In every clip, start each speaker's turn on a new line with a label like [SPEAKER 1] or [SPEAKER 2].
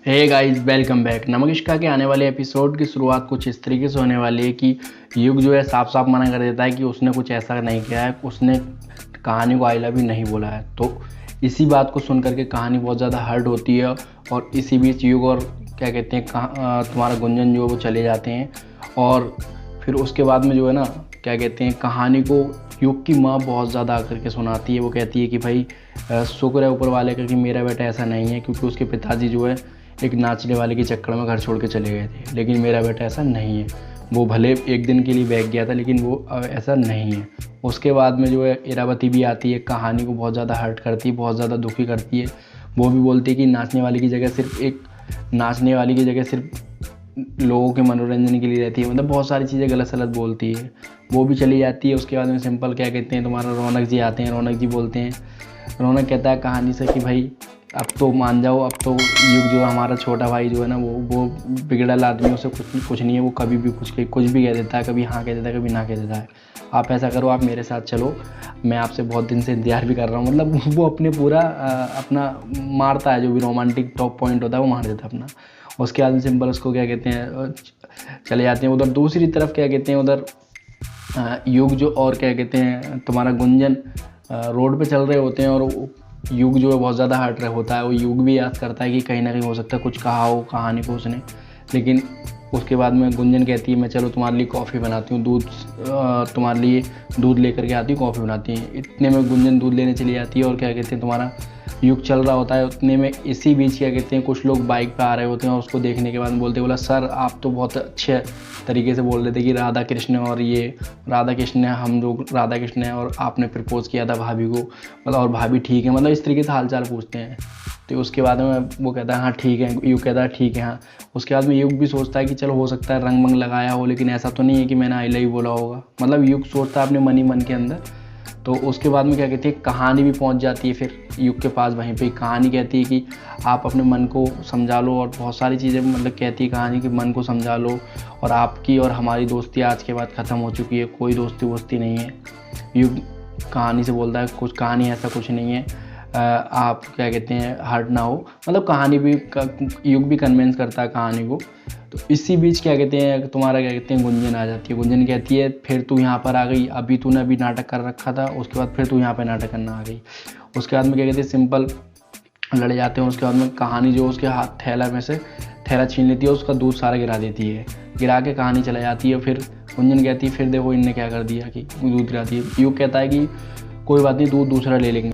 [SPEAKER 1] Hey guys, welcome back. नमक इश्का के आने वाले एपिसोड की शुरुआत कुछ इस तरीके से होने वाली है कि युग जो है साफ साफ मना कर देता है कि उसने कुछ ऐसा नहीं किया है, उसने कहानी को आई लव यू नहीं बोला है। तो इसी बात को सुन करके कहानी बहुत ज़्यादा हर्ट होती है और इसी बीच युग और क्या कहते हैं तुम्हारा गुंजन जो है वो चले जाते हैं। और फिर उसके बाद में जो है ना क्या कहते हैं कहानी को युग की माँ बहुत ज़्यादा आकर के सुनाती है। वो कहती है कि भाई शुक्र है ऊपर वाले का कि मेरा बेटा ऐसा नहीं है, क्योंकि उसके पिताजी जो है एक नाचने वाले के चक्कर में घर छोड़ के चले गए थे, लेकिन मेरा बेटा ऐसा नहीं है। वो भले एक दिन के लिए बैग गया था, लेकिन वो ऐसा नहीं है। उसके बाद में जो है इरावती भी आती है, कहानी को बहुत ज़्यादा हर्ट करती है, बहुत ज़्यादा दुखी करती है। वो भी बोलती है कि नाचने वाली की जगह सिर्फ लोगों के मनोरंजन के लिए रहती है, मतलब बहुत सारी चीज़ें गलत सलत बोलती है। वो भी चली जाती है। उसके बाद में सिंपल क्या कहते हैं तुम्हारा रौनक जी आते हैं। रौनक जी बोलते हैं, रौनक कहता है कहानी से कि भाई अब तो मान जाओ, अब तो युग जो है हमारा छोटा भाई जो है ना वो बिगड़ल आदमियों से कुछ नहीं है। वो कभी भी कुछ भी कह देता है, कभी हाँ कह देता है, कभी ना कह देता है। आप ऐसा करो, आप मेरे साथ चलो, मैं आपसे बहुत दिन से इंतजार भी कर रहा हूँ। मतलब वो अपने पूरा अपना मारता है, जो भी रोमांटिक टॉप पॉइंट होता है वो मार देता है अपना। उसके बाद सिंपल उसको क्या कहते हैं चले जाते हैं। उधर दूसरी तरफ क्या कहते हैं उधर युग जो और क्या कहते हैं तुम्हारा गुंजन रोड पे चल रहे होते हैं, और युग जो है बहुत ज़्यादा हर्ट रहा होता है। वो युग भी याद करता है कि कहीं ना कहीं हो सकता है कुछ कहा हो कहानी को उसने। लेकिन उसके बाद में गुंजन कहती है मैं चलो तुम्हारे लिए कॉफ़ी बनाती हूँ, तुम्हारे लिए दूध लेकर के आती हूँ, कॉफ़ी बनाती है। इतने में गुंजन दूध लेने चली जाती है और क्या कहते हैं तुम्हारा युग चल रहा होता है। उतने में इसी बीच क्या कहते हैं कुछ लोग बाइक पे आ रहे होते हैं, और उसको देखने के बाद बोलते बोला सर आप तो बहुत अच्छे तरीके से बोल रहे थे कि राधा कृष्ण और ये राधा कृष्ण है, हम लोग राधा कृष्ण है और आपने प्रपोज़ किया था भाभी को, मतलब और भाभी ठीक है, मतलब इस तरीके से हाल चाल पूछते हैं। तो उसके बाद में वो कहता है हाँ ठीक है, युग कहता है ठीक है हाँ। उसके बाद में युग भी सोचता है कि चलो हो सकता है रंग मंग लगाया हो, लेकिन ऐसा तो नहीं है कि मैंने आई लव यू बोला होगा। मतलब युग सोचता है अपने मन ही मन के अंदर। तो उसके बाद में क्या कहती है कहानी भी पहुंच जाती है फिर युग के पास। वहीं पे कहानी कहती है कि आप अपने मन को समझा लो, और बहुत सारी चीज़ें मतलब कहती है कहानी कि मन को समझा लो, और आपकी और हमारी दोस्ती आज के बाद ख़त्म हो चुकी है, कोई दोस्ती वोस्ती नहीं है। युग कहानी से बोलता है कुछ कहानी ऐसा कुछ नहीं है, आप क्या कहते हैं हर्ट ना हो। मतलब कहानी भी युग भी कन्विंस करता है कहानी को। तो इसी बीच क्या कहते हैं तुम्हारा क्या कहते हैं गुंजन आ जाती है। गुंजन कहती है फिर तू यहाँ पर आ गई, अभी तूने अभी नाटक कर रखा था, उसके बाद फिर तू यहाँ पर नाटक करना आ गई। उसके बाद में क्या कहते हैं सिंपल लड़ जाते हैं। उसके बाद में कहानी जो उसके हाथ थैला में से थैला छीन लेती है, उसका दूध सारा गिरा देती है। गिरा के कहानी चला जाती है। फिर गुंजन कहती है फिर देखो इनने क्या कर दिया कि दूध गिराती है। युग कहता है कि कोई बात नहीं, दूध दूसरा ले लेंगे।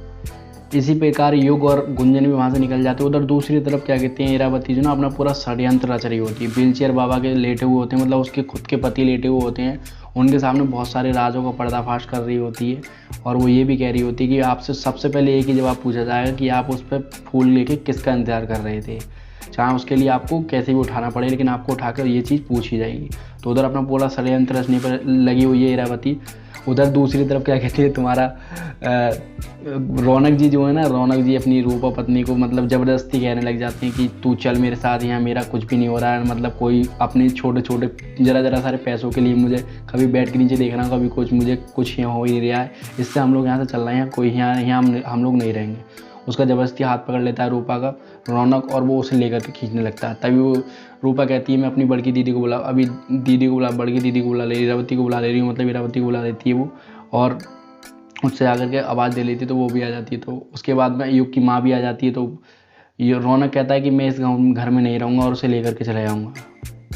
[SPEAKER 1] इसी प्रकार युग और गुंजन भी वहाँ से निकल जाते हैं। उधर दूसरी तरफ क्या कहते हैं इरावती जो ना अपना पूरा षड्यंत्र रच रही होती है। व्हीलचेयर बाबा के लेटे हुए होते हैं, मतलब उसके खुद के पति लेटे हुए होते हैं। उनके सामने बहुत सारे राजों का पर्दाफाश कर रही होती है, और वो ये भी कह रही होती है कि आपसे सबसे पहले एक ही जवाब पूछा जाएगा कि आप उस पर फूल लेके किसका इंतजार कर रहे थे। चाहे उसके लिए आपको कैसे भी उठाना पड़े, लेकिन आपको उठाकर ये चीज़ पूछी जाएगी। तो उधर अपना पूरा षड्यंत्र रचने पर लगी हुई है इरावती। उधर दूसरी तरफ क्या कहती है तुम्हारा रौनक जी जो है ना, रौनक जी अपनी रूपा पत्नी को मतलब ज़बरदस्ती कहने लग जाते हैं कि तू चल मेरे साथ, यहाँ मेरा कुछ भी नहीं हो रहा है। मतलब कोई अपने छोटे छोटे जरा सारे पैसों के लिए मुझे कभी बेड के नीचे देख रहा हूँ, कभी कुछ, मुझे कुछ यहाँ हो ही रहा है, इससे हम लोग यहाँ से चल रहे हैं, कोई यहाँ हम लोग नहीं रहेंगे। उसका ज़बरदस्ती हाथ पकड़ लेता है रूपा का रौनक, और वो उसे लेकर के खींचने लगता है। तभी वो रूपा कहती है मैं अपनी बड़की दीदी को बुला, अभी दीदी को बुला, बड़की दीदी को बुला ले, इरावती को बुला ले रही हूँ, मतलब इरावती को बुला लेती है वो, और उससे आकर के आवाज़ दे लेती है। तो वो भी आ जाती है। तो उसके बाद में युग की माँ भी आ जाती है। तो ये रौनक कहता है कि मैं इस घर में नहीं रहूँगा और उसे लेकर के चला जाऊँगा।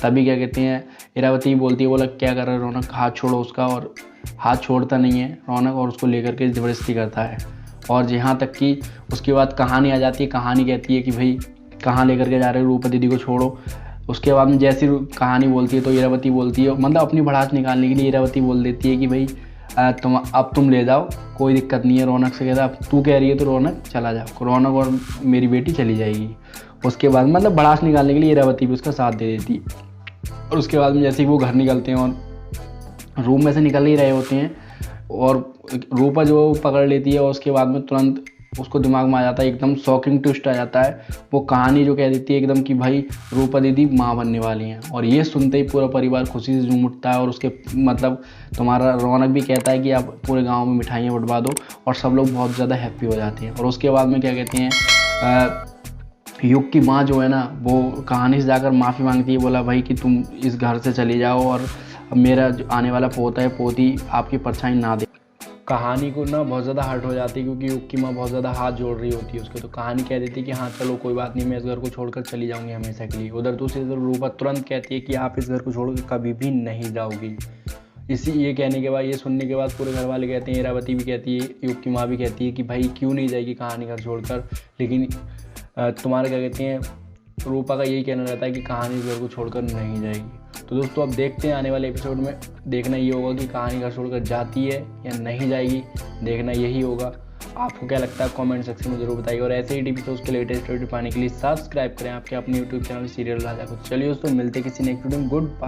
[SPEAKER 1] तभी क्या कहते हैं इरावती बोलती है बोला क्या कर रहा है रौनक, हाथ छोड़ो उसका, और हाथ छोड़ता नहीं है रौनक, और उसको लेकर के ज़बरदस्ती करता है। और यहाँ तक कि उसके बाद कहानी आ जाती है। कहानी कहती है कि भाई कहाँ लेकर के जा रहे हो, रूपा दीदी को छोड़ो। उसके बाद में जैसी कहानी बोलती है तो इरावती बोलती है, मतलब अपनी भड़ास निकालने के लिए इरावती बोल देती है कि भाई तुम ले जाओ, कोई दिक्कत नहीं है। रौनक से कहता अब तू कह रही है तो रौनक चला जाओ, रौनक और मेरी बेटी चली जाएगी। उसके बाद मतलब भड़ास निकालने के लिए इरावती भी उसका साथ दे देती है। और उसके बाद में जैसे ही वो घर निकलते हैं और रूम में से निकल ही रहे होते हैं, और रूपा जो पकड़ लेती है, और उसके बाद में तुरंत उसको दिमाग में आ जाता है, एकदम शॉकिंग ट्विस्ट आ जाता है। वो कहानी जो कह देती है एकदम कि भाई रूपा दीदी माँ बनने वाली हैं। और ये सुनते ही पूरा परिवार खुशी से झूम उठता है। और उसके मतलब तुम्हारा रौनक भी कहता है कि आप पूरे गांव में मिठाइयाँ बंटवा दो, और सब लोग बहुत ज़्यादा हैप्पी हो जाते हैं। और उसके बाद में क्या कहते हैं युग की माँ जो है ना, वो कहानी से जाकर माफ़ी मांगती है, बोला भाई कि तुम इस घर से चली जाओ और मेरा जो आने वाला पोता है पोती आपकी परछाई ना दे। कहानी को ना बहुत ज़्यादा हर्ट हो जाती है, क्योंकि युग की माँ बहुत ज़्यादा हाथ जोड़ रही होती है उसके। तो कहानी कह देती है कि हाँ चलो कोई बात नहीं, मैं इस घर को छोड़कर चली जाऊँगी हमेशा के लिए। उधर दूसरी तरफ रूपा तुरंत कहती है कि आप इस घर को छोड़कर कभी भी नहीं जाओगी। ये कहने के बाद, ये सुनने के बाद पूरे घर वाले कहते हैं, इरावती भी कहती है, युग की माँ भी कहती है कि भाई क्यों नहीं जाएगी कहानी घर छोड़कर। लेकिन तुम्हारा क्या कहते हैं, रूपा का यही कहना रहता है कि कहानी घर को छोड़कर नहीं जाएगी। तो दोस्तों अब देखते हैं आने वाले एपिसोड में, देखना ये होगा कि कहानी घर छोड़कर जाती है या नहीं जाएगी, देखना यही होगा। आपको क्या लगता है कमेंट सेक्शन में जरूर बताइए, और ऐसे ही टीवी शोज के लेटेस्ट वीडियो पाने के लिए सब्सक्राइब करें आपके अपने यूट्यूब चैनल सीरियल राजा को। चलिए दोस्तों, मिलते किसी नेक्स्ट वीडियो में। Good bye.